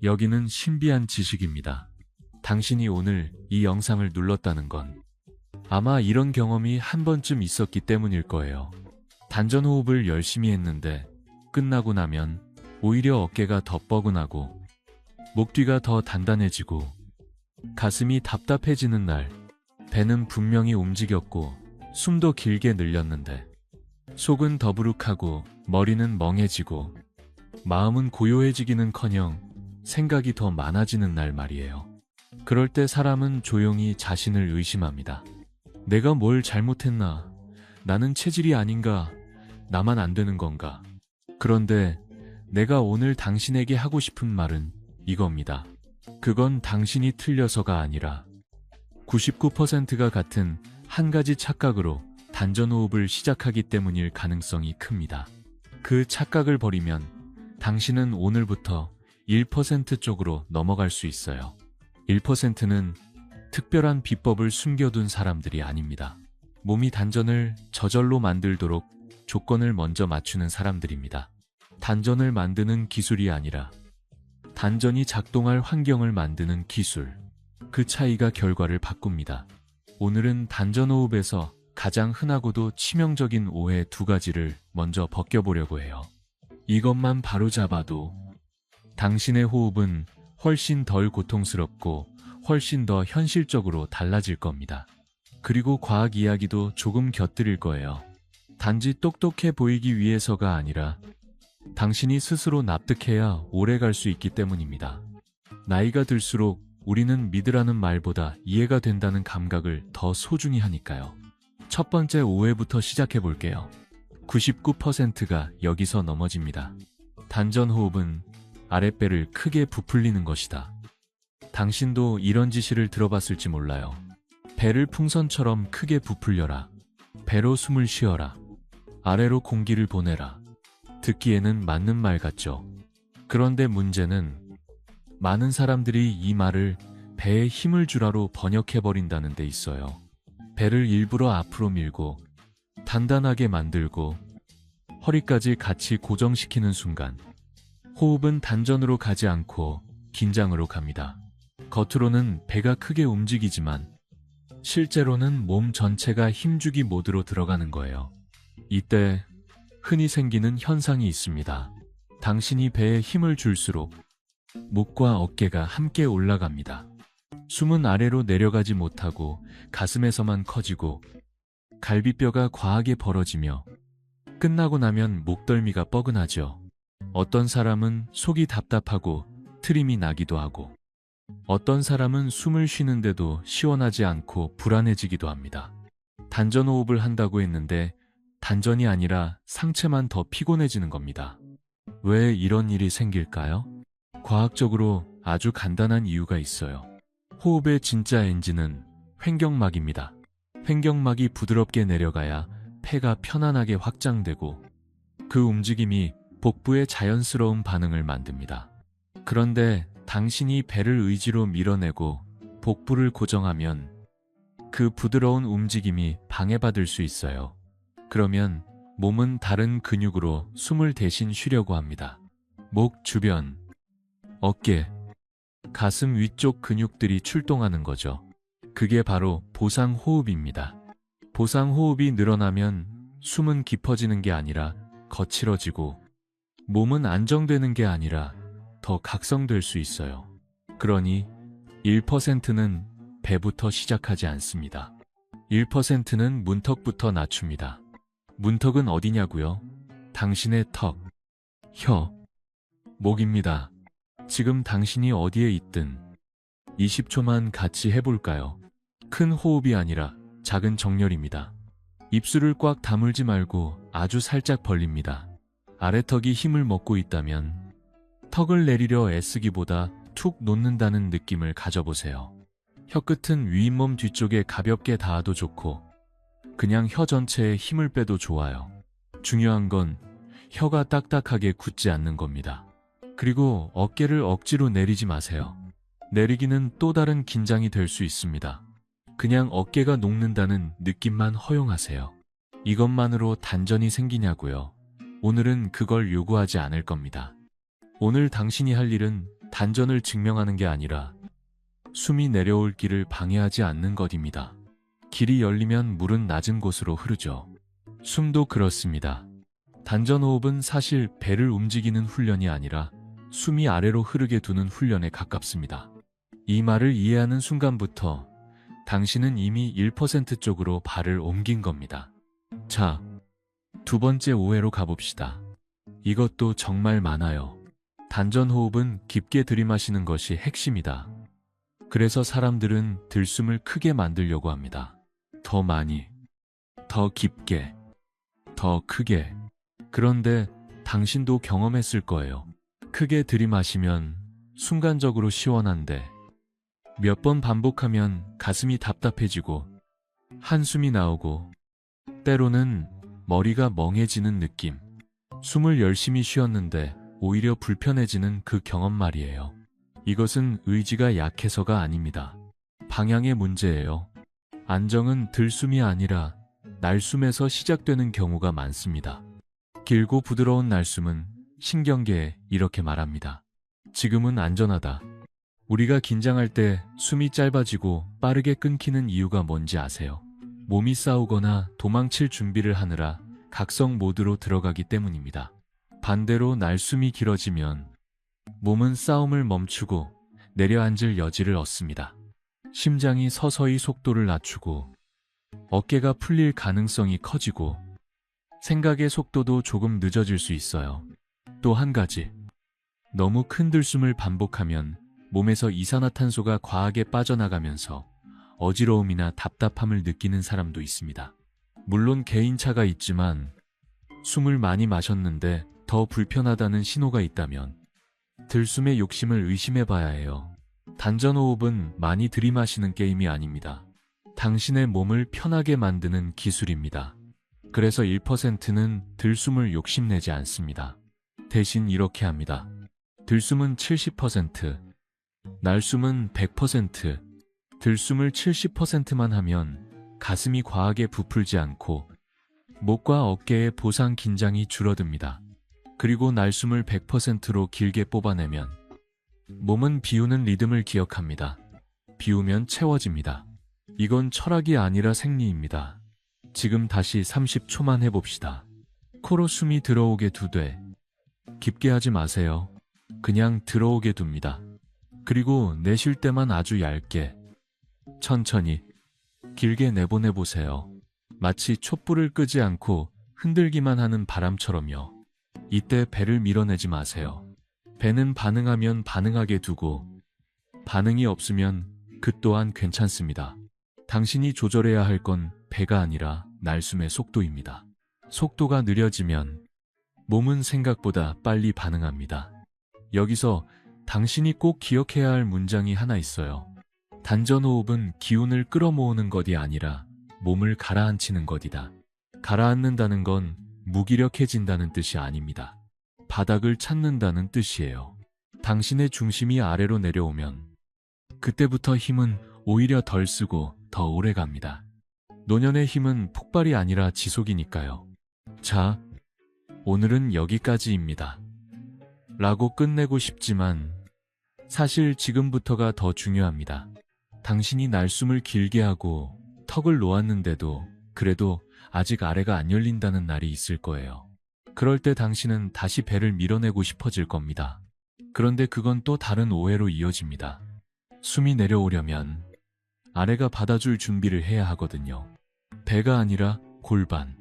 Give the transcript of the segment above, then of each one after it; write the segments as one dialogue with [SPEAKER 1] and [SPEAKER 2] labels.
[SPEAKER 1] 여기는 신비한 지식입니다. 당신이 오늘 이 영상을 눌렀다는 건 아마 이런 경험이 한 번쯤 있었기 때문일 거예요. 단전 호흡을 열심히 했는데 끝나고 나면 오히려 어깨가 더 뻐근하고 목 뒤가 더 단단해지고 가슴이 답답해지는 날, 배는 분명히 움직였고 숨도 길게 늘렸는데 속은 더부룩하고 머리는 멍해지고 마음은 고요해지기는커녕 생각이 더 많아지는 날 말이에요. 그럴 때 사람은 조용히 자신을 의심합니다. 내가 뭘 잘못했나? 나는 체질이 아닌가? 나만 안 되는 건가? 그런데 내가 오늘 당신에게 하고 싶은 말은 이겁니다. 그건 당신이 틀려서가 아니라 99%가 같은 한 가지 착각으로 단전호흡을 시작하기 때문일 가능성이 큽니다. 그 착각을 버리면 당신은 오늘부터 1% 쪽으로 넘어갈 수 있어요. 1%는 특별한 비법을 숨겨둔 사람들이 아닙니다. 몸이 단전을 저절로 만들도록 조건을 먼저 맞추는 사람들입니다. 단전을 만드는 기술이 아니라 단전이 작동할 환경을 만드는 기술. 그 차이가 결과를 바꿉니다. 오늘은 단전호흡에서 가장 흔하고도 치명적인 오해 2가지를 먼저 벗겨보려고 해요. 이것만 바로잡아도 당신의 호흡은 훨씬 덜 고통스럽고 훨씬 더 현실적으로 달라질 겁니다. 그리고 과학 이야기도 조금 곁들일 거예요. 단지 똑똑해 보이기 위해서가 아니라 당신이 스스로 납득해야 오래 갈 수 있기 때문입니다. 나이가 들수록 우리는 믿으라는 말보다 이해가 된다는 감각을 더 소중히 하니까요. 첫 번째 오해부터 시작해 볼게요. 99%가 여기서 넘어집니다. 단전 호흡은 아랫배를 크게 부풀리는 것이다. 당신도 이런 지시를 들어봤을지 몰라요. 배를 풍선처럼 크게 부풀려라. 배로 숨을 쉬어라. 아래로 공기를 보내라. 듣기에는 맞는 말 같죠. 그런데 문제는 많은 사람들이 이 말을 배에 힘을 주라로 번역해버린다는 데 있어요. 배를 일부러 앞으로 밀고 단단하게 만들고 허리까지 같이 고정시키는 순간 호흡은 단전으로 가지 않고 긴장으로 갑니다. 겉으로는 배가 크게 움직이지만 실제로는 몸 전체가 힘주기 모드로 들어가는 거예요. 이때 흔히 생기는 현상이 있습니다. 당신이 배에 힘을 줄수록 목과 어깨가 함께 올라갑니다. 숨은 아래로 내려가지 못하고 가슴에서만 커지고 갈비뼈가 과하게 벌어지며 끝나고 나면 목덜미가 뻐근하죠. 어떤 사람은 속이 답답하고 트림이 나기도 하고 어떤 사람은 숨을 쉬는데도 시원하지 않고 불안해지기도 합니다. 단전호흡을 한다고 했는데 단전이 아니라 상체만 더 피곤해지는 겁니다. 왜 이런 일이 생길까요? 과학적으로 아주 간단한 이유가 있어요. 호흡의 진짜 엔진은 횡격막입니다. 횡격막이 부드럽게 내려가야 폐가 편안하게 확장되고 그 움직임이 복부의 자연스러운 반응을 만듭니다. 그런데 당신이 배를 의지로 밀어내고 복부를 고정하면 그 부드러운 움직임이 방해받을 수 있어요. 그러면 몸은 다른 근육으로 숨을 대신 쉬려고 합니다. 목 주변, 어깨, 가슴 위쪽 근육들이 출동하는 거죠. 그게 바로 보상호흡입니다. 보상호흡이 늘어나면 숨은 깊어지는 게 아니라 거칠어지고 몸은 안정되는 게 아니라 더 각성될 수 있어요. 그러니 1%는 배부터 시작하지 않습니다. 1%는 문턱부터 낮춥니다. 문턱은 어디냐고요? 당신의 턱, 혀, 목입니다. 지금 당신이 어디에 있든 20초만 같이 해볼까요? 큰 호흡이 아니라 작은 정렬입니다. 입술을 꽉 다물지 말고 아주 살짝 벌립니다. 아래턱이 힘을 먹고 있다면 턱을 내리려 애쓰기보다 툭 놓는다는 느낌을 가져보세요. 혀끝은 윗몸 뒤쪽에 가볍게 닿아도 좋고 그냥 혀 전체에 힘을 빼도 좋아요. 중요한 건 혀가 딱딱하게 굳지 않는 겁니다. 그리고 어깨를 억지로 내리지 마세요. 내리기는 또 다른 긴장이 될 수 있습니다. 그냥 어깨가 녹는다는 느낌만 허용하세요. 이것만으로 단전이 생기냐고요? 오늘은 그걸 요구하지 않을 겁니다. 오늘 당신이 할 일은 단전을 증명하는 게 아니라 숨이 내려올 길을 방해하지 않는 것입니다. 길이 열리면 물은 낮은 곳으로 흐르죠. 숨도 그렇습니다. 단전호흡은 사실 배를 움직이는 훈련이 아니라 숨이 아래로 흐르게 두는 훈련에 가깝습니다. 이 말을 이해하는 순간부터 당신은 이미 1% 쪽으로 발을 옮긴 겁니다. 자, 두 번째 오해로 가봅시다. 이것도 정말 많아요. 단전호흡은 깊게 들이마시는 것이 핵심이다. 그래서 사람들은 들숨을 크게 만들려고 합니다. 더 많이, 더 깊게, 더 크게. 그런데 당신도 경험했을 거예요. 크게 들이마시면 순간적으로 시원한데 몇 번 반복하면 가슴이 답답해지고 한숨이 나오고 때로는 머리가 멍해지는 느낌. 숨을 열심히 쉬었는데 오히려 불편해지는 그 경험 말이에요. 이것은 의지가 약해서가 아닙니다. 방향의 문제예요. 안정은 들숨이 아니라 날숨에서 시작되는 경우가 많습니다. 길고 부드러운 날숨은 신경계에 이렇게 말합니다. 지금은 안전하다. 우리가 긴장할 때 숨이 짧아지고 빠르게 끊기는 이유가 뭔지 아세요? 몸이 싸우거나 도망칠 준비를 하느라 각성 모드로 들어가기 때문입니다. 반대로 날숨이 길어지면 몸은 싸움을 멈추고 내려앉을 여지를 얻습니다. 심장이 서서히 속도를 낮추고 어깨가 풀릴 가능성이 커지고 생각의 속도도 조금 늦어질 수 있어요. 또 한 가지, 너무 큰 들숨을 반복하면 몸에서 이산화탄소가 과하게 빠져나가면서 어지러움이나 답답함을 느끼는 사람도 있습니다. 물론 개인차가 있지만 숨을 많이 마셨는데 더 불편하다는 신호가 있다면 들숨의 욕심을 의심해봐야 해요. 단전호흡은 많이 들이마시는 게임이 아닙니다. 당신의 몸을 편하게 만드는 기술입니다. 그래서 1%는 들숨을 욕심내지 않습니다. 대신 이렇게 합니다. 들숨은 70%, 날숨은 100%, 들숨을 70%만 하면 가슴이 과하게 부풀지 않고 목과 어깨의 보상 긴장이 줄어듭니다. 그리고 날숨을 100%로 길게 뽑아내면 몸은 비우는 리듬을 기억합니다. 비우면 채워집니다. 이건 철학이 아니라 생리입니다. 지금 다시 30초만 해봅시다. 코로 숨이 들어오게 두되 깊게 하지 마세요. 그냥 들어오게 둡니다. 그리고 내쉴 때만 아주 얇게, 천천히, 길게 내보내보세요. 마치 촛불을 끄지 않고 흔들기만 하는 바람처럼요. 이때 배를 밀어내지 마세요. 배는 반응하면 반응하게 두고 반응이 없으면 그 또한 괜찮습니다. 당신이 조절해야 할 건 배가 아니라 날숨의 속도입니다. 속도가 느려지면 몸은 생각보다 빨리 반응합니다. 여기서 당신이 꼭 기억해야 할 문장이 하나 있어요. 단전호흡은 기운을 끌어모으는 것이 아니라 몸을 가라앉히는 것이다. 가라앉는다는 건 무기력해진다는 뜻이 아닙니다. 바닥을 찾는다는 뜻이에요. 당신의 중심이 아래로 내려오면 그때부터 힘은 오히려 덜 쓰고 더 오래 갑니다. 노년의 힘은 폭발이 아니라 지속이니까요. 자, 오늘은 여기까지입니다. 라고 끝내고 싶지만 사실 지금부터가 더 중요합니다. 당신이 날숨을 길게 하고 턱을 놓았는데도 그래도 아직 아래가 안 열린다는 날이 있을 거예요. 그럴 때 당신은 다시 배를 밀어내고 싶어질 겁니다. 그런데 그건 또 다른 오해로 이어집니다. 숨이 내려오려면 아래가 받아줄 준비를 해야 하거든요. 배가 아니라 골반,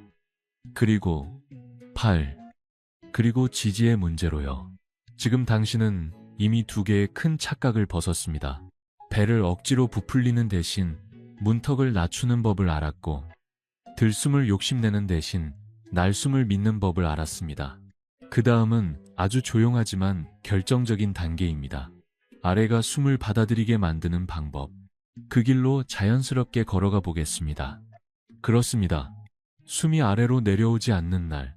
[SPEAKER 1] 그리고 팔, 그리고 지지의 문제로요. 지금 당신은 이미 두 개의 큰 착각을 벗었습니다. 배를 억지로 부풀리는 대신 문턱을 낮추는 법을 알았고 들숨을 욕심내는 대신 날숨을 믿는 법을 알았습니다. 그 다음은 아주 조용하지만 결정적인 단계입니다. 아래가 숨을 받아들이게 만드는 방법. 그 길로 자연스럽게 걸어가 보겠습니다. 그렇습니다. 숨이 아래로 내려오지 않는 날,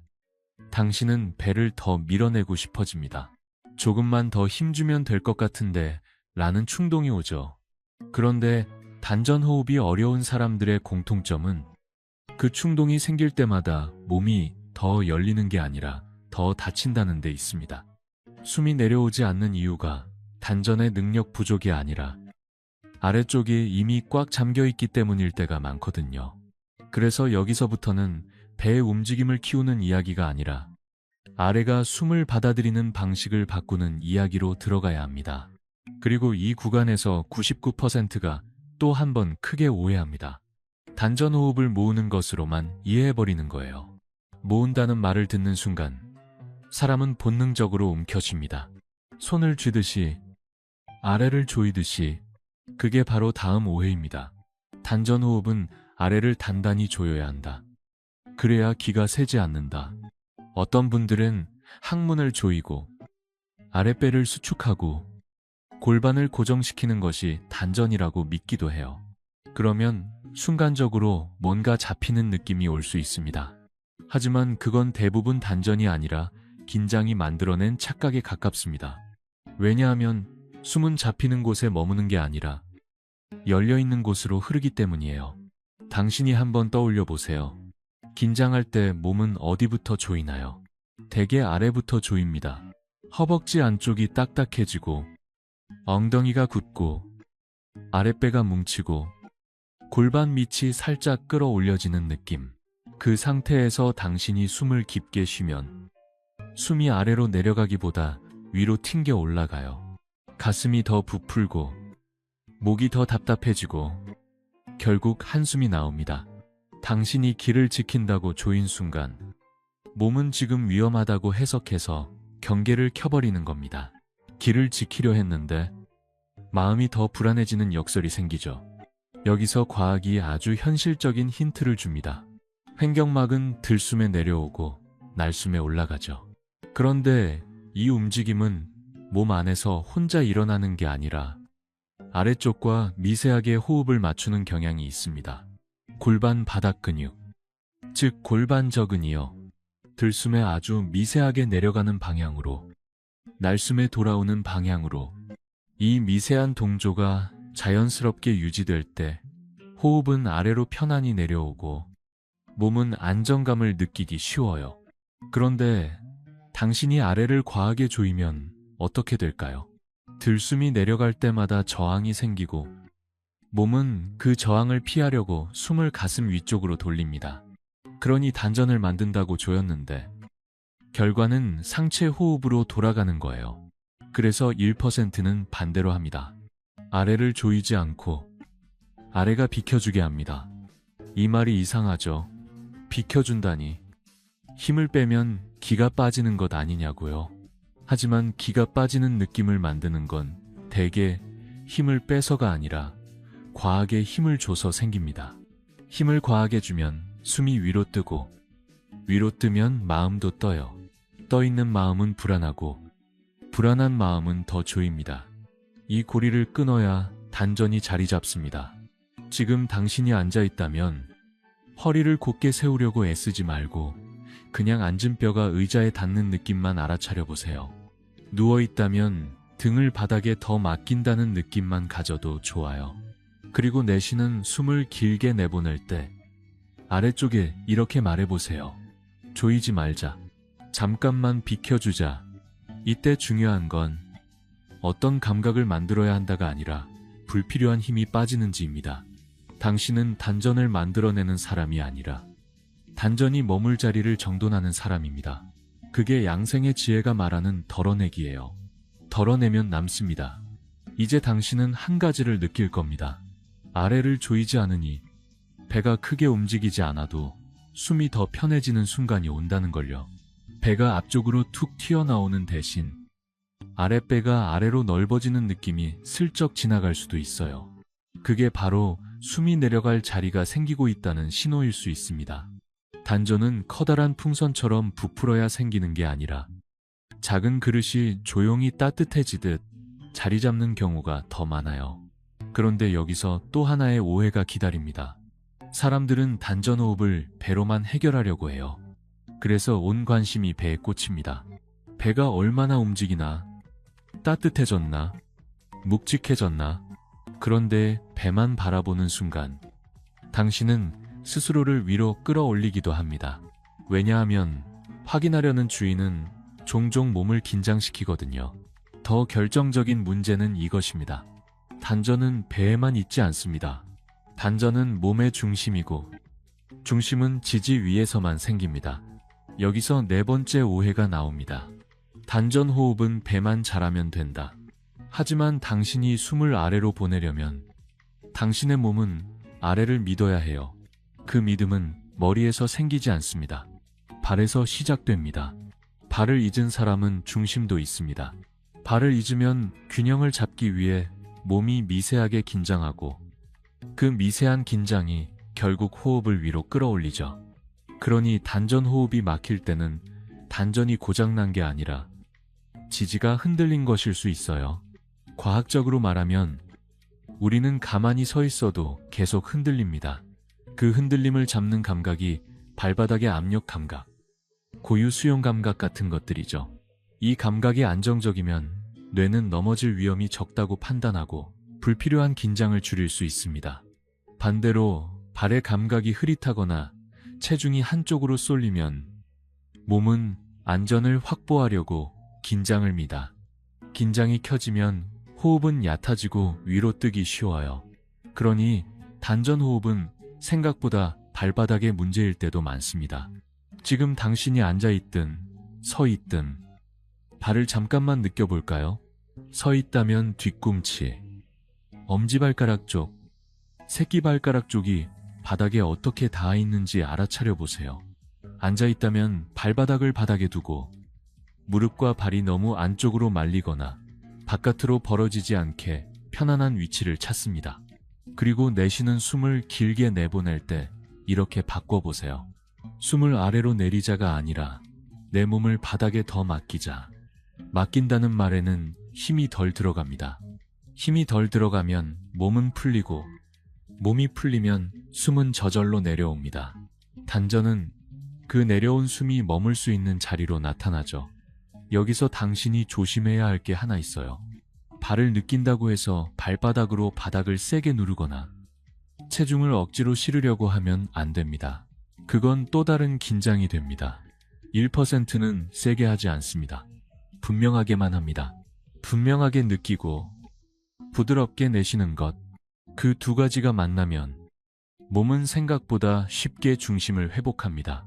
[SPEAKER 1] 당신은 배를 더 밀어내고 싶어집니다. 조금만 더 힘주면 될 것 같은데 라는 충동이 오죠. 그런데 단전호흡이 어려운 사람들의 공통점은 그 충동이 생길 때마다 몸이 더 열리는 게 아니라 더 닫힌다는 데 있습니다. 숨이 내려오지 않는 이유가 단전의 능력 부족이 아니라 아래쪽이 이미 꽉 잠겨 있기 때문일 때가 많거든요. 그래서 여기서부터는 배의 움직임을 키우는 이야기가 아니라 아래가 숨을 받아들이는 방식을 바꾸는 이야기로 들어가야 합니다. 그리고 이 구간에서 99%가 또 한 번 크게 오해합니다. 단전 호흡을 모으는 것으로만 이해해버리는 거예요. 모은다는 말을 듣는 순간 사람은 본능적으로 움켜쥡니다. 손을 쥐듯이, 아래를 조이듯이. 그게 바로 다음 오해입니다. 단전 호흡은 아래를 단단히 조여야 한다. 그래야 기가 새지 않는다. 어떤 분들은 항문을 조이고 아랫배를 수축하고 골반을 고정시키는 것이 단전이라고 믿기도 해요. 그러면 순간적으로 뭔가 잡히는 느낌이 올 수 있습니다. 하지만 그건 대부분 단전이 아니라 긴장이 만들어낸 착각에 가깝습니다. 왜냐하면 숨은 잡히는 곳에 머무는 게 아니라 열려있는 곳으로 흐르기 때문이에요. 당신이 한번 떠올려 보세요. 긴장할 때 몸은 어디부터 조이나요? 대개 아래부터 조입니다. 허벅지 안쪽이 딱딱해지고 엉덩이가 굳고 아랫배가 뭉치고 골반 밑이 살짝 끌어올려지는 느낌. 그 상태에서 당신이 숨을 깊게 쉬면 숨이 아래로 내려가기보다 위로 튕겨 올라가요. 가슴이 더 부풀고 목이 더 답답해지고 결국 한숨이 나옵니다. 당신이 기를 지킨다고 조인 순간 몸은 지금 위험하다고 해석해서 경계를 켜버리는 겁니다. 기를 지키려 했는데 마음이 더 불안해지는 역설이 생기죠. 여기서 과학이 아주 현실적인 힌트를 줍니다. 횡격막은 들숨에 내려오고 날숨에 올라가죠. 그런데 이 움직임은 몸 안에서 혼자 일어나는 게 아니라 아래쪽과 미세하게 호흡을 맞추는 경향이 있습니다. 골반 바닥 근육, 즉 골반저근이요. 들숨에 아주 미세하게 내려가는 방향으로, 날숨에 돌아오는 방향으로. 이 미세한 동조가 자연스럽게 유지될 때 호흡은 아래로 편안히 내려오고 몸은 안정감을 느끼기 쉬워요. 그런데 당신이 아래를 과하게 조이면 어떻게 될까요? 들숨이 내려갈 때마다 저항이 생기고 몸은 그 저항을 피하려고 숨을 가슴 위쪽으로 돌립니다. 그러니 단전을 만든다고 조였는데 결과는 상체 호흡으로 돌아가는 거예요. 그래서 1%는 반대로 합니다. 아래를 조이지 않고 아래가 비켜주게 합니다. 이 말이 이상하죠? 비켜준다니. 힘을 빼면 기가 빠지는 것 아니냐고요. 하지만 기가 빠지는 느낌을 만드는 건 대개 힘을 빼서가 아니라 과하게 힘을 줘서 생깁니다. 힘을 과하게 주면 숨이 위로 뜨고 위로 뜨면 마음도 떠요. 떠있는 마음은 불안하고 불안한 마음은 더 조입니다. 이 고리를 끊어야 단전이 자리 잡습니다. 지금 당신이 앉아 있다면 허리를 곧게 세우려고 애쓰지 말고 그냥 앉은 뼈가 의자에 닿는 느낌만 알아차려 보세요. 누워 있다면 등을 바닥에 더 맡긴다는 느낌만 가져도 좋아요. 그리고 내쉬는 숨을 길게 내보낼 때 아래쪽에 이렇게 말해보세요. 조이지 말자. 잠깐만 비켜주자. 이때 중요한 건 어떤 감각을 만들어야 한다가 아니라 불필요한 힘이 빠지는지입니다. 당신은 단전을 만들어내는 사람이 아니라 단전이 머물 자리를 정돈하는 사람입니다. 그게 양생의 지혜가 말하는 덜어내기예요. 덜어내면 남습니다. 이제 당신은 한 가지를 느낄 겁니다. 아래를 조이지 않으니 배가 크게 움직이지 않아도 숨이 더 편해지는 순간이 온다는 걸요. 배가 앞쪽으로 툭 튀어나오는 대신 아랫배가 아래로 넓어지는 느낌이 슬쩍 지나갈 수도 있어요. 그게 바로 숨이 내려갈 자리가 생기고 있다는 신호일 수 있습니다. 단전은 커다란 풍선처럼 부풀어야 생기는 게 아니라 작은 그릇이 조용히 따뜻해지듯 자리 잡는 경우가 더 많아요. 그런데 여기서 또 하나의 오해가 기다립니다. 사람들은 단전 호흡을 배로만 해결하려고 해요. 그래서 온 관심이 배에 꽂힙니다. 배가 얼마나 움직이나, 따뜻해졌나, 묵직해졌나. 그런데 배만 바라보는 순간 당신은 스스로를 위로 끌어올리기도 합니다. 왜냐하면 확인하려는 주인은 종종 몸을 긴장시키거든요. 더 결정적인 문제는 이것입니다. 단전은 배에만 있지 않습니다. 단전은 몸의 중심이고 중심은 지지 위에서만 생깁니다. 여기서 네 번째 오해가 나옵니다. 단전 호흡은 배만 잘하면 된다. 하지만 당신이 숨을 아래로 보내려면 당신의 몸은 아래를 믿어야 해요. 그 믿음은 머리에서 생기지 않습니다. 발에서 시작됩니다. 발을 잊은 사람은 중심도 있습니다. 발을 잊으면 균형을 잡기 위해 몸이 미세하게 긴장하고 그 미세한 긴장이 결국 호흡을 위로 끌어올리죠. 그러니 단전 호흡이 막힐 때는 단전이 고장난 게 아니라 지지가 흔들린 것일 수 있어요. 과학적으로 말하면 우리는 가만히 서 있어도 계속 흔들립니다. 그 흔들림을 잡는 감각이 발바닥의 압력 감각, 고유 수용 감각 같은 것들이죠. 이 감각이 안정적이면 뇌는 넘어질 위험이 적다고 판단하고 불필요한 긴장을 줄일 수 있습니다. 반대로 발의 감각이 흐릿하거나 체중이 한쪽으로 쏠리면 몸은 안전을 확보하려고 긴장을 미다. 긴장이 켜지면 호흡은 얕아지고 위로 뜨기 쉬워요. 그러니 단전 호흡은 생각보다 발바닥에 문제일 때도 많습니다. 지금 당신이 앉아있든 서 있든 발을 잠깐만 느껴볼까요? 서 있다면 뒤꿈치, 엄지발가락 쪽, 새끼발가락 쪽이 바닥에 어떻게 닿아 있는지 알아차려 보세요. 앉아있다면 발바닥을 바닥에 두고 무릎과 발이 너무 안쪽으로 말리거나 바깥으로 벌어지지 않게 편안한 위치를 찾습니다. 그리고 내쉬는 숨을 길게 내보낼 때 이렇게 바꿔보세요. 숨을 아래로 내리자가 아니라 내 몸을 바닥에 더 맡기자. 맡긴다는 말에는 힘이 덜 들어갑니다. 힘이 덜 들어가면 몸은 풀리고 몸이 풀리면 숨은 저절로 내려옵니다. 단전은 그 내려온 숨이 머물 수 있는 자리로 나타나죠. 여기서 당신이 조심해야 할 게 하나 있어요. 발을 느낀다고 해서 발바닥으로 바닥을 세게 누르거나 체중을 억지로 실으려고 하면 안 됩니다. 그건 또 다른 긴장이 됩니다. 1%는 세게 하지 않습니다. 분명하게만 합니다. 분명하게 느끼고 부드럽게 내쉬는 것. 그 두 가지가 만나면 몸은 생각보다 쉽게 중심을 회복합니다.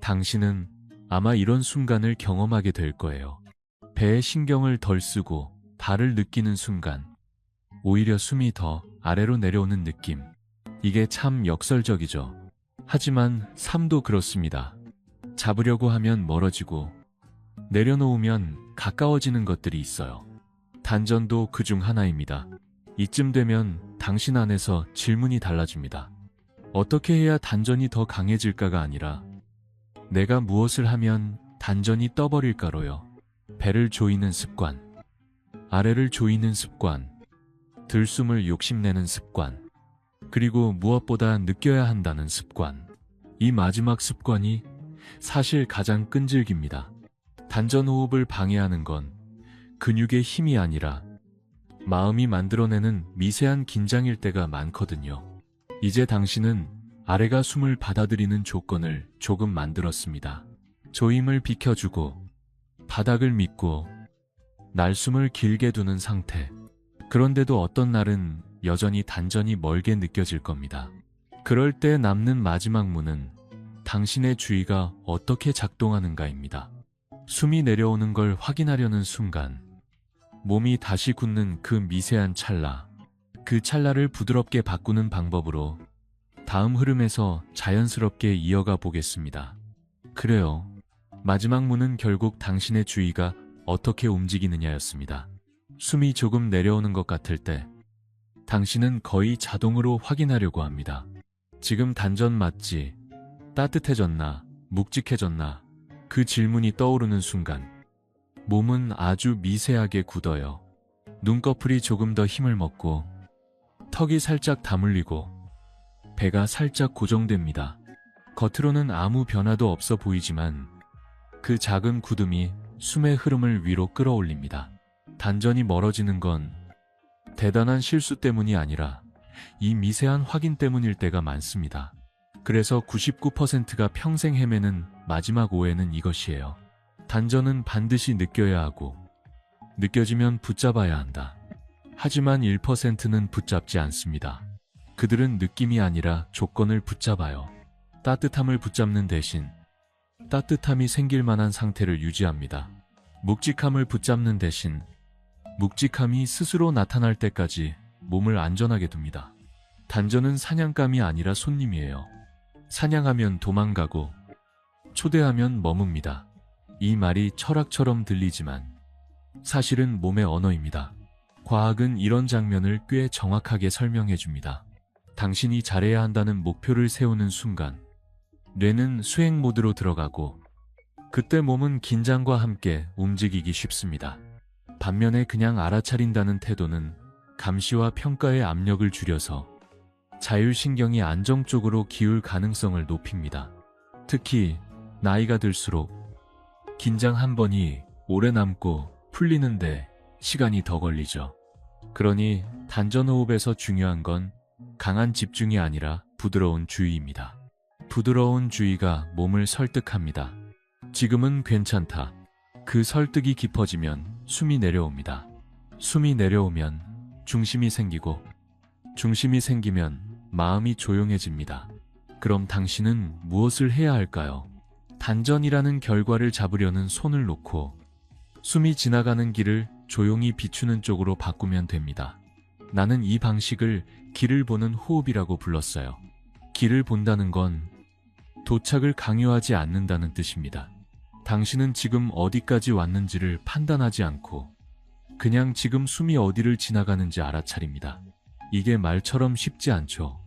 [SPEAKER 1] 당신은 아마 이런 순간을 경험하게 될 거예요. 배에 신경을 덜 쓰고 발을 느끼는 순간 오히려 숨이 더 아래로 내려오는 느낌. 이게 참 역설적이죠. 하지만 삶도 그렇습니다. 잡으려고 하면 멀어지고 내려놓으면 가까워지는 것들이 있어요. 단전도 그중 하나입니다. 이쯤 되면 당신 안에서 질문이 달라집니다. 어떻게 해야 단전이 더 강해질까가 아니라 내가 무엇을 하면 단전이 떠버릴까로요. 배를 조이는 습관, 아래를 조이는 습관, 들숨을 욕심내는 습관, 그리고 무엇보다 느껴야 한다는 습관. 이 마지막 습관이 사실 가장 끈질깁니다. 단전 호흡을 방해하는 건 근육의 힘이 아니라 마음이 만들어내는 미세한 긴장일 때가 많거든요. 이제 당신은 아래가 숨을 받아들이는 조건을 조금 만들었습니다. 조임을 비켜주고 바닥을 믿고 날숨을 길게 두는 상태. 그런데도 어떤 날은 여전히 단전이 멀게 느껴질 겁니다. 그럴 때 남는 마지막 문은 당신의 주의가 어떻게 작동하는가입니다. 숨이 내려오는 걸 확인하려는 순간, 몸이 다시 굳는 그 미세한 찰나, 그 찰나를 부드럽게 바꾸는 방법으로 다음 흐름에서 자연스럽게 이어가 보겠습니다. 그래요. 마지막 문은 결국 당신의 주의가 어떻게 움직이느냐였습니다. 숨이 조금 내려오는 것 같을 때 당신은 거의 자동으로 확인하려고 합니다. 지금 단전 맞지? 따뜻해졌나? 묵직해졌나? 그 질문이 떠오르는 순간 몸은 아주 미세하게 굳어요. 눈꺼풀이 조금 더 힘을 먹고 턱이 살짝 다물리고 배가 살짝 고정됩니다. 겉으로는 아무 변화도 없어 보이지만 그 작은 굳음이 숨의 흐름을 위로 끌어올립니다. 단전이 멀어지는 건 대단한 실수 때문이 아니라 이 미세한 확인 때문일 때가 많습니다. 그래서 99%가 평생 헤매는 마지막 오해는 이것이에요. 단전은 반드시 느껴야 하고 느껴지면 붙잡아야 한다. 하지만 1%는 붙잡지 않습니다. 그들은 느낌이 아니라 조건을 붙잡아요. 따뜻함을 붙잡는 대신 따뜻함이 생길 만한 상태를 유지합니다. 묵직함을 붙잡는 대신 묵직함이 스스로 나타날 때까지 몸을 안전하게 둡니다. 단전은 사냥감이 아니라 손님이에요. 사냥하면 도망가고 초대하면 머뭅니다. 이 말이 철학처럼 들리지만 사실은 몸의 언어입니다. 과학은 이런 장면을 꽤 정확하게 설명해 줍니다. 당신이 잘해야 한다는 목표를 세우는 순간 뇌는 수행 모드로 들어가고 그때 몸은 긴장과 함께 움직이기 쉽습니다. 반면에 그냥 알아차린다는 태도는 감시와 평가의 압력을 줄여서 자율신경이 안정 쪽으로 기울 가능성을 높입니다. 특히 나이가 들수록 긴장 한 번이 오래 남고 풀리는데 시간이 더 걸리죠. 그러니 단전호흡에서 중요한 건 강한 집중이 아니라 부드러운 주의입니다. 부드러운 주의가 몸을 설득합니다. 지금은 괜찮다. 그 설득이 깊어지면 숨이 내려옵니다. 숨이 내려오면 중심이 생기고 중심이 생기면 마음이 조용해집니다. 그럼 당신은 무엇을 해야 할까요? 단전이라는 결과를 잡으려는 손을 놓고 숨이 지나가는 길을 조용히 비추는 쪽으로 바꾸면 됩니다. 나는 이 방식을 길을 보는 호흡이라고 불렀어요. 길을 본다는 건 도착을 강요하지 않는다는 뜻입니다. 당신은 지금 어디까지 왔는지를 판단하지 않고 그냥 지금 숨이 어디를 지나가는지 알아차립니다. 이게 말처럼 쉽지 않죠.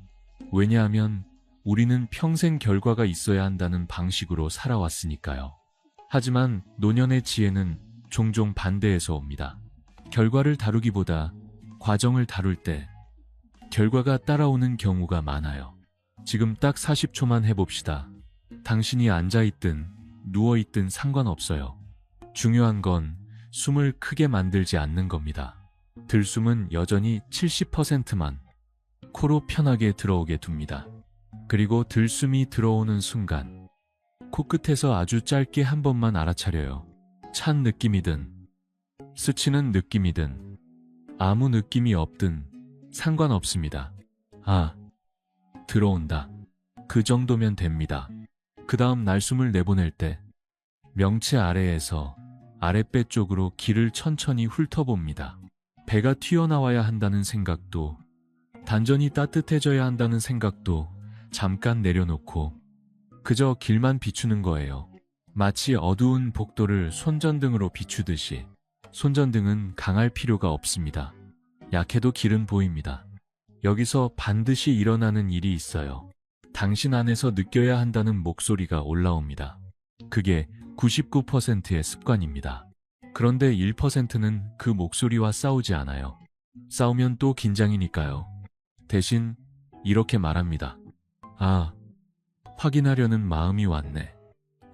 [SPEAKER 1] 왜냐하면 우리는 평생 결과가 있어야 한다는 방식으로 살아왔으니까요. 하지만 노년의 지혜는 종종 반대에서 옵니다. 결과를 다루기보다 과정을 다룰 때 결과가 따라오는 경우가 많아요. 지금 딱 40초만 해봅시다. 당신이 앉아있든 누워있든 상관없어요. 중요한 건 숨을 크게 만들지 않는 겁니다. 들숨은 여전히 70%만 코로 편하게 들어오게 둡니다. 그리고 들숨이 들어오는 순간 코끝에서 아주 짧게 한 번만 알아차려요. 찬 느낌이든 스치는 느낌이든 아무 느낌이 없든 상관없습니다. 아, 들어온다. 그 정도면 됩니다. 그 다음 날숨을 내보낼 때 명치 아래에서 아랫배 쪽으로 길을 천천히 훑어봅니다. 배가 튀어나와야 한다는 생각도 단전이 따뜻해져야 한다는 생각도 잠깐 내려놓고 그저 길만 비추는 거예요. 마치 어두운 복도를 손전등으로 비추듯이 손전등은 강할 필요가 없습니다. 약해도 길은 보입니다. 여기서 반드시 일어나는 일이 있어요. 당신 안에서 느껴야 한다는 목소리가 올라옵니다. 그게 99%의 습관입니다. 그런데 1%는 그 목소리와 싸우지 않아요. 싸우면 또 긴장이니까요. 대신 이렇게 말합니다. 아, 확인하려는 마음이 왔네.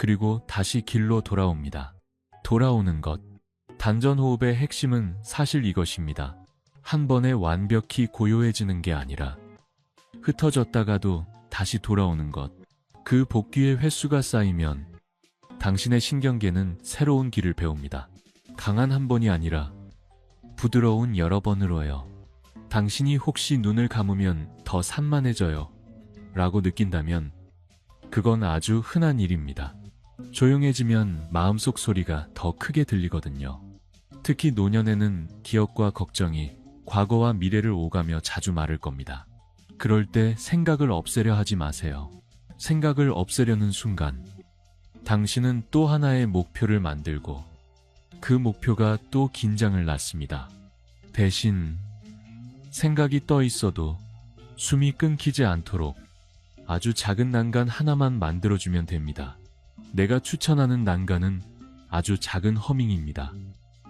[SPEAKER 1] 그리고 다시 길로 돌아옵니다. 돌아오는 것. 단전호흡의 핵심은 사실 이것입니다. 한 번에 완벽히 고요해지는 게 아니라 흩어졌다가도 다시 돌아오는 것. 그 복귀의 횟수가 쌓이면 당신의 신경계는 새로운 길을 배웁니다. 강한 한 번이 아니라 부드러운 여러 번으로요. 당신이 혹시 눈을 감으면 더 산만해져요 라고 느낀다면 그건 아주 흔한 일입니다. 조용해지면 마음속 소리가 더 크게 들리거든요. 특히 노년에는 기억과 걱정이 과거와 미래를 오가며 자주 마를 겁니다. 그럴 때 생각을 없애려 하지 마세요. 생각을 없애려는 순간 당신은 또 하나의 목표를 만들고 그 목표가 또 긴장을 낳습니다. 대신 생각이 떠 있어도 숨이 끊기지 않도록 아주 작은 난간 하나만 만들어주면 됩니다. 내가 추천하는 난간은 아주 작은 허밍입니다.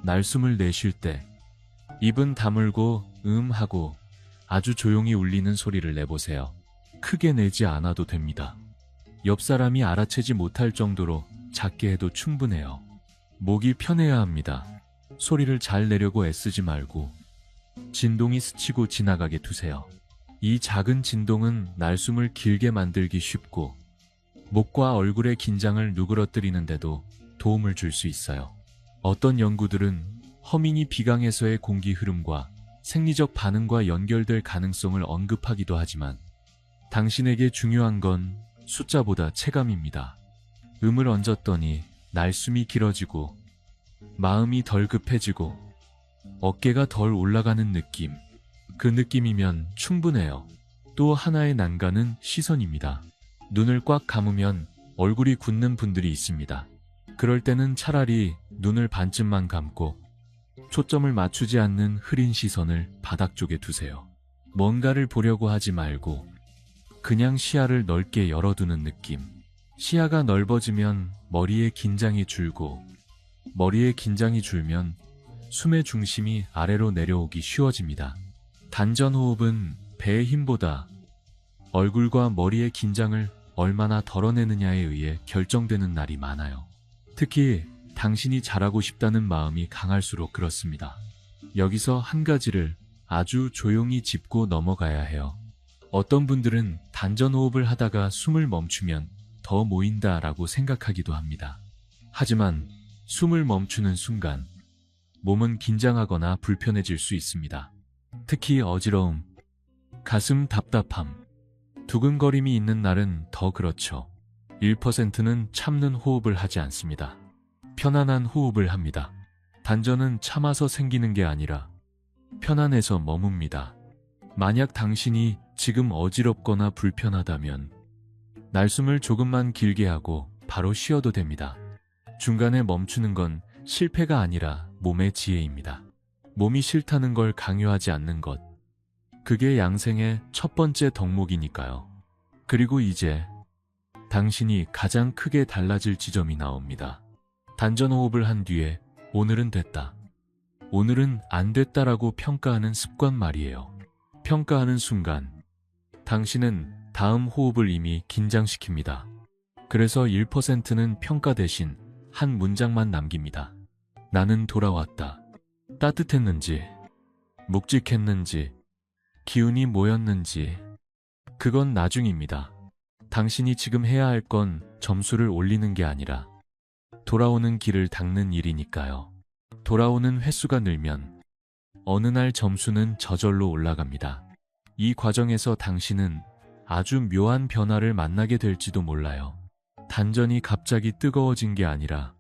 [SPEAKER 1] 날숨을 내쉴 때 입은 다물고 하고 아주 조용히 울리는 소리를 내보세요. 크게 내지 않아도 됩니다. 옆 사람이 알아채지 못할 정도로 작게 해도 충분해요. 목이 편해야 합니다. 소리를 잘 내려고 애쓰지 말고 진동이 스치고 지나가게 두세요. 이 작은 진동은 날숨을 길게 만들기 쉽고 목과 얼굴의 긴장을 누그러뜨리는데도 도움을 줄 수 있어요. 어떤 연구들은 허민이 비강에서의 공기 흐름과 생리적 반응과 연결될 가능성을 언급하기도 하지만 당신에게 중요한 건 숫자보다 체감입니다. 음을 얹었더니 날숨이 길어지고 마음이 덜 급해지고 어깨가 덜 올라가는 느낌. 그 느낌이면 충분해요. 또 하나의 난관은 시선입니다. 눈을 꽉 감으면 얼굴이 굳는 분들이 있습니다. 그럴 때는 차라리 눈을 반쯤만 감고 초점을 맞추지 않는 흐린 시선을 바닥 쪽에 두세요. 뭔가를 보려고 하지 말고 그냥 시야를 넓게 열어두는 느낌. 시야가 넓어지면 머리에 긴장이 줄고 머리에 긴장이 줄면 숨의 중심이 아래로 내려오기 쉬워집니다. 단전호흡은 배의 힘보다 얼굴과 머리의 긴장을 얼마나 덜어내느냐에 의해 결정되는 날이 많아요. 특히 당신이 잘하고 싶다는 마음이 강할수록 그렇습니다. 여기서 한 가지를 아주 조용히 짚고 넘어가야 해요. 어떤 분들은 단전호흡을 하다가 숨을 멈추면 더 모인다라고 생각하기도 합니다. 하지만 숨을 멈추는 순간 몸은 긴장하거나 불편해질 수 있습니다. 특히 어지러움, 가슴 답답함, 두근거림이 있는 날은 더 그렇죠. 1%는 참는 호흡을 하지 않습니다. 편안한 호흡을 합니다. 단전은 참아서 생기는 게 아니라 편안해서 머뭅니다. 만약 당신이 지금 어지럽거나 불편하다면 날숨을 조금만 길게 하고 바로 쉬어도 됩니다. 중간에 멈추는 건 실패가 아니라 몸의 지혜입니다. 몸이 싫다는 걸 강요하지 않는 것. 그게 양생의 첫 번째 덕목이니까요. 그리고 이제 당신이 가장 크게 달라질 지점이 나옵니다. 단전호흡을 한 뒤에 오늘은 됐다. 오늘은 안 됐다라고 평가하는 습관 말이에요. 평가하는 순간 당신은 다음 호흡을 이미 긴장시킵니다. 그래서 1%는 평가 대신 한 문장만 남깁니다. 나는 돌아왔다. 따뜻했는지, 묵직했는지, 기운이 모였는지, 그건 나중입니다. 당신이 지금 해야 할 건 점수를 올리는 게 아니라 돌아오는 길을 닦는 일이니까요. 돌아오는 횟수가 늘면 어느 날 점수는 저절로 올라갑니다. 이 과정에서 당신은 아주 묘한 변화를 만나게 될지도 몰라요. 단전이 갑자기 뜨거워진 게 아니라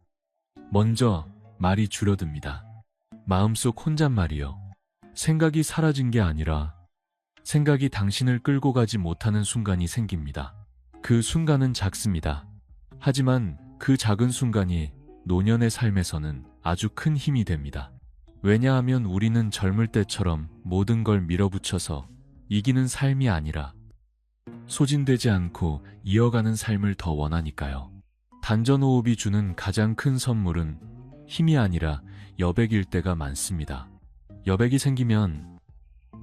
[SPEAKER 1] 먼저 말이 줄어듭니다. 마음속 혼잣말이요. 생각이 사라진 게 아니라 생각이 당신을 끌고 가지 못하는 순간이 생깁니다. 그 순간은 작습니다. 하지만 그 작은 순간이 노년의 삶에서는 아주 큰 힘이 됩니다. 왜냐하면 우리는 젊을 때처럼 모든 걸 밀어붙여서 이기는 삶이 아니라 소진되지 않고 이어가는 삶을 더 원하니까요. 단전호흡이 주는 가장 큰 선물은 힘이 아니라 여백일 때가 많습니다. 여백이 생기면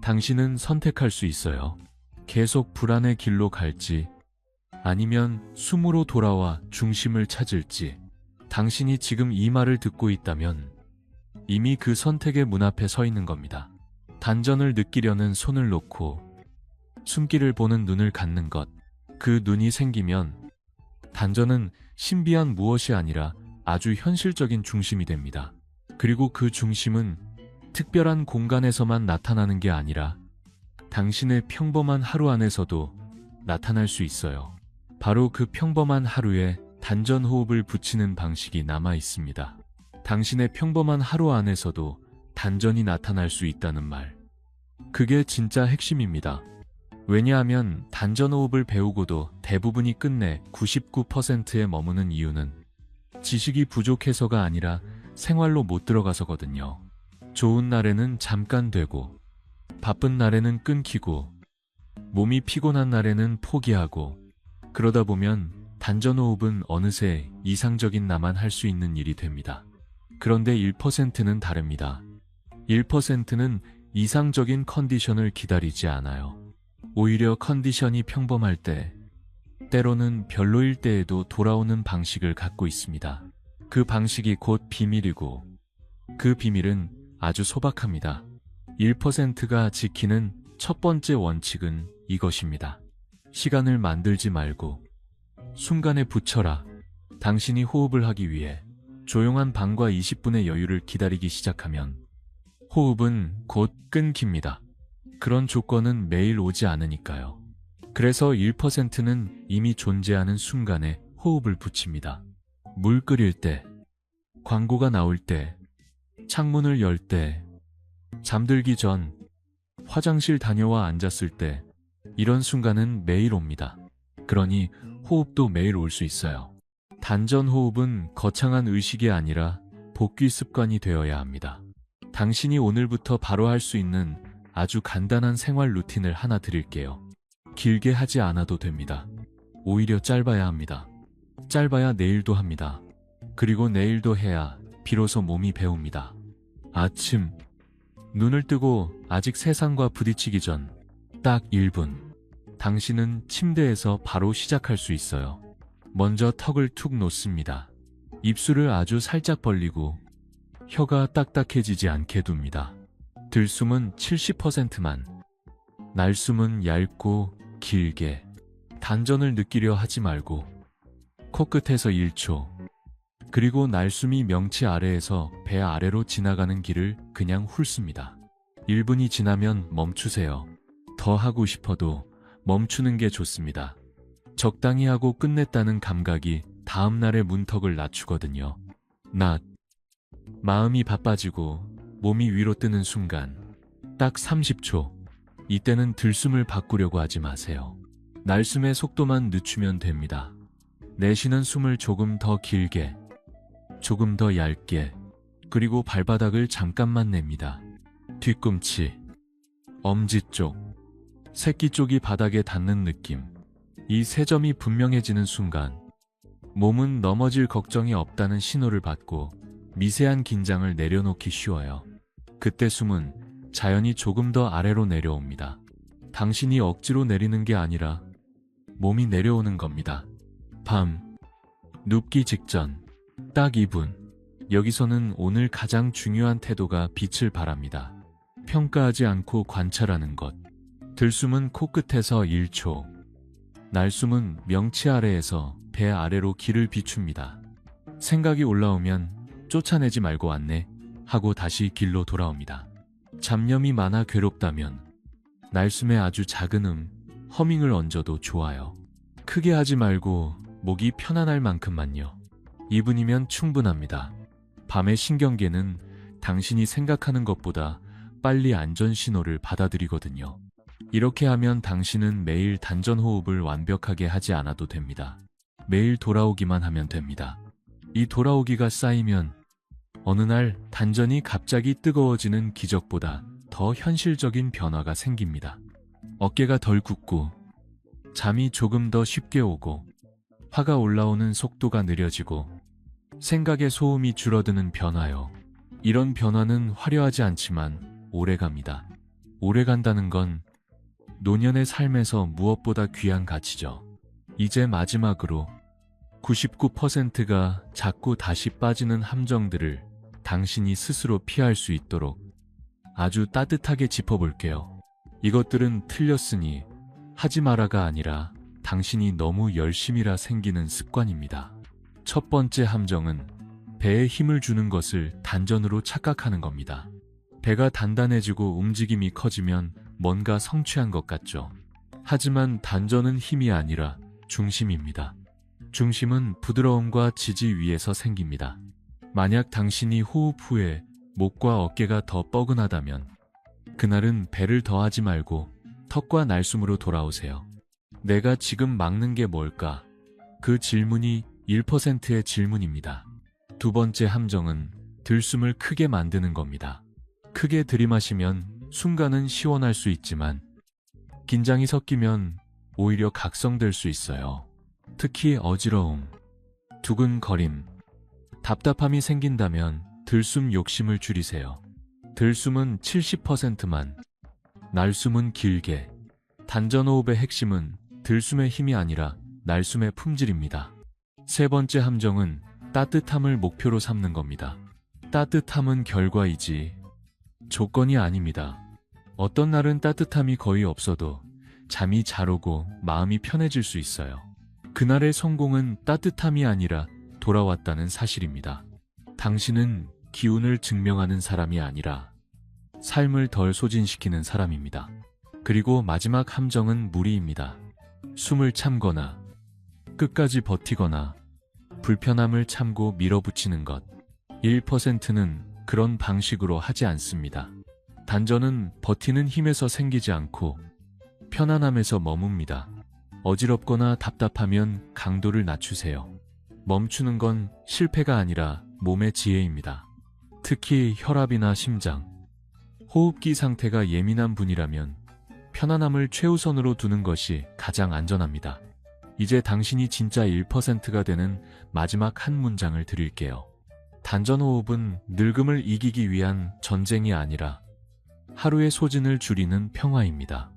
[SPEAKER 1] 당신은 선택할 수 있어요. 계속 불안의 길로 갈지 아니면 숨으로 돌아와 중심을 찾을지. 당신이 지금 이 말을 듣고 있다면 이미 그 선택의 문 앞에 서 있는 겁니다. 단전을 느끼려는 손을 놓고 숨기를 보는 눈을 갖는 것. 그 눈이 생기면 단전은 신비한 무엇이 아니라 아주 현실적인 중심이 됩니다. 그리고 그 중심은 특별한 공간에서만 나타나는 게 아니라 당신의 평범한 하루 안에서도 나타날 수 있어요. 바로 그 평범한 하루에 단전 호흡을 붙이는 방식이 남아 있습니다. 당신의 평범한 하루 안에서도 단전이 나타날 수 있다는 말. 그게 진짜 핵심입니다. 왜냐하면 단전 호흡을 배우고도 대부분이 끝내 99%에 머무는 이유는 지식이 부족해서가 아니라 생활로 못 들어가서거든요. 좋은 날에는 잠깐 되고 바쁜 날에는 끊기고 몸이 피곤한 날에는 포기하고 그러다 보면 단전호흡은 어느새 이상적인 나만 할 수 있는 일이 됩니다. 그런데 1%는 다릅니다. 1%는 이상적인 컨디션을 기다리지 않아요. 오히려 컨디션이 평범할 때, 때로는 별로일 때에도 돌아오는 방식을 갖고 있습니다. 그 방식이 곧 비밀이고 그 비밀은 아주 소박합니다. 1%가 지키는 첫 번째 원칙은 이것입니다. 시간을 만들지 말고 순간에 붙여라. 당신이 호흡을 하기 위해 조용한 방과 20분의 여유를 기다리기 시작하면 호흡은 곧 끊깁니다. 그런 조건은 매일 오지 않으니까요. 그래서 1%는 이미 존재하는 순간에 호흡을 붙입니다. 물 끓일 때, 광고가 나올 때, 창문을 열 때, 잠들기 전, 화장실 다녀와 앉았을 때, 이런 순간은 매일 옵니다. 그러니 호흡도 매일 올 수 있어요. 단전 호흡은 거창한 의식이 아니라 복귀 습관이 되어야 합니다. 당신이 오늘부터 바로 할 수 있는 아주 간단한 생활 루틴을 하나 드릴게요. 길게 하지 않아도 됩니다. 오히려 짧아야 합니다. 짧아야 내일도 합니다. 그리고 내일도 해야 비로소 몸이 배웁니다. 아침, 눈을 뜨고 아직 세상과 부딪히기 전 딱 1분. 당신은 침대에서 바로 시작할 수 있어요. 먼저 턱을 툭 놓습니다. 입술을 아주 살짝 벌리고 혀가 딱딱해지지 않게 둡니다. 들숨은 70%만, 날숨은 얇고 길게. 단전을 느끼려 하지 말고 코끝에서 1초, 그리고 날숨이 명치 아래에서 배 아래로 지나가는 길을 그냥 훑습니다. 1분이 지나면 멈추세요. 더 하고 싶어도 멈추는 게 좋습니다. 적당히 하고 끝냈다는 감각이 다음날의 문턱을 낮추거든요. 마음이 바빠지고 몸이 위로 뜨는 순간 딱 30초. 이때는 들숨을 바꾸려고 하지 마세요. 날숨의 속도만 늦추면 됩니다. 내쉬는 숨을 조금 더 길게, 조금 더 얇게, 그리고 발바닥을 잠깐만 냅니다. 뒤꿈치, 엄지 쪽, 새끼 쪽이 바닥에 닿는 느낌. 이 세 점이 분명해지는 순간 몸은 넘어질 걱정이 없다는 신호를 받고 미세한 긴장을 내려놓기 쉬워요. 그때 숨은 자연히 조금 더 아래로 내려옵니다. 당신이 억지로 내리는 게 아니라 몸이 내려오는 겁니다. 밤, 눕기 직전, 딱 2분. 여기서는 오늘 가장 중요한 태도가 빛을 발합니다. 평가하지 않고 관찰하는 것. 들숨은 코끝에서 1초, 날숨은 명치 아래에서 배 아래로 길을 비춥니다. 생각이 올라오면 쫓아내지 말고 안내 하고 다시 길로 돌아옵니다. 잡념이 많아 괴롭다면 날숨에 아주 작은 허밍을 얹어도 좋아요. 크게 하지 말고 목이 편안할 만큼만요. 2분이면 충분합니다. 밤의 신경계는 당신이 생각하는 것보다 빨리 안전 신호를 받아들이거든요. 이렇게 하면 당신은 매일 단전 호흡을 완벽하게 하지 않아도 됩니다. 매일 돌아오기만 하면 됩니다. 이 돌아오기가 쌓이면 어느 날 단전이 갑자기 뜨거워지는 기적보다 더 현실적인 변화가 생깁니다. 어깨가 덜 굽고 잠이 조금 더 쉽게 오고 화가 올라오는 속도가 느려지고 생각의 소음이 줄어드는 변화요. 이런 변화는 화려하지 않지만 오래갑니다. 오래간다는 건 노년의 삶에서 무엇보다 귀한 가치죠. 이제 마지막으로 99%가 자꾸 다시 빠지는 함정들을 당신이 스스로 피할 수 있도록 아주 따뜻하게 짚어볼게요. 이것들은 틀렸으니 하지 마라가 아니라 당신이 너무 열심히라 생기는 습관입니다. 첫 번째 함정은 배에 힘을 주는 것을 단전으로 착각하는 겁니다. 배가 단단해지고 움직임이 커지면 뭔가 성취한 것 같죠. 하지만 단전은 힘이 아니라 중심입니다. 중심은 부드러움과 지지 위에서 생깁니다. 만약 당신이 호흡 후에 목과 어깨가 더 뻐근하다면 그날은 배를 더하지 말고 턱과 날숨으로 돌아오세요. 내가 지금 막는 게 뭘까? 그 질문이 1%의 질문입니다. 두 번째 함정은 들숨을 크게 만드는 겁니다. 크게 들이마시면 순간은 시원할 수 있지만 긴장이 섞이면 오히려 각성될 수 있어요. 특히 어지러움, 두근거림, 답답함이 생긴다면 들숨 욕심을 줄이세요. 들숨은 70%만, 날숨은 길게. 단전호흡의 핵심은 들숨의 힘이 아니라 날숨의 품질입니다. 세 번째 함정은 따뜻함을 목표로 삼는 겁니다. 따뜻함은 결과이지 조건이 아닙니다. 어떤 날은 따뜻함이 거의 없어도 잠이 잘 오고 마음이 편해질 수 있어요. 그날의 성공은 따뜻함이 아니라 돌아왔다는 사실입니다. 당신은 기운을 증명하는 사람이 아니라 삶을 덜 소진시키는 사람입니다. 그리고 마지막 함정은 무리입니다. 숨을 참거나 끝까지 버티거나 불편함을 참고 밀어붙이는 것. 1%는 그런 방식으로 하지 않습니다. 단전은 버티는 힘에서 생기지 않고 편안함에서 머뭅니다. 어지럽거나 답답하면 강도를 낮추세요. 멈추는 건 실패가 아니라 몸의 지혜입니다. 특히 혈압이나 심장, 호흡기 상태가 예민한 분이라면 편안함을 최우선으로 두는 것이 가장 안전합니다. 이제 당신이 진짜 1%가 되는 마지막 한 문장을 드릴게요. 단전호흡은 늙음을 이기기 위한 전쟁이 아니라 하루의 소진을 줄이는 평화입니다.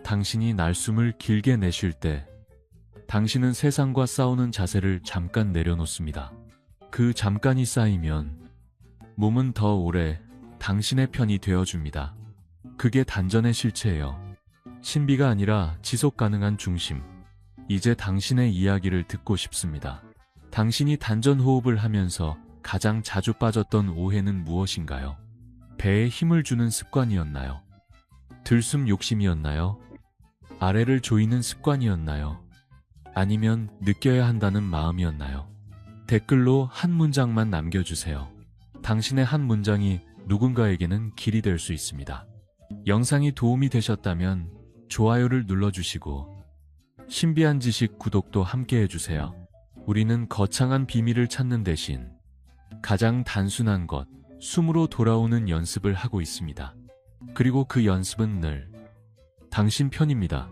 [SPEAKER 1] 당신이 날숨을 길게 내쉴 때 당신은 세상과 싸우는 자세를 잠깐 내려놓습니다. 그 잠깐이 쌓이면 몸은 더 오래 당신의 편이 되어줍니다. 그게 단전의 실체예요. 신비가 아니라 지속 가능한 중심. 이제 당신의 이야기를 듣고 싶습니다. 당신이 단전 호흡을 하면서 가장 자주 빠졌던 오해는 무엇인가요? 배에 힘을 주는 습관이었나요? 들숨 욕심이었나요? 아래를 조이는 습관이었나요? 아니면 느껴야 한다는 마음이었나요? 댓글로 한 문장만 남겨주세요. 당신의 한 문장이 누군가에게는 길이 될 수 있습니다. 영상이 도움이 되셨다면 좋아요를 눌러주시고 신비한 지식 구독도 함께 해주세요. 우리는 거창한 비밀을 찾는 대신 가장 단순한 것, 숨으로 돌아오는 연습을 하고 있습니다. 그리고 그 연습은 늘 당신 편입니다.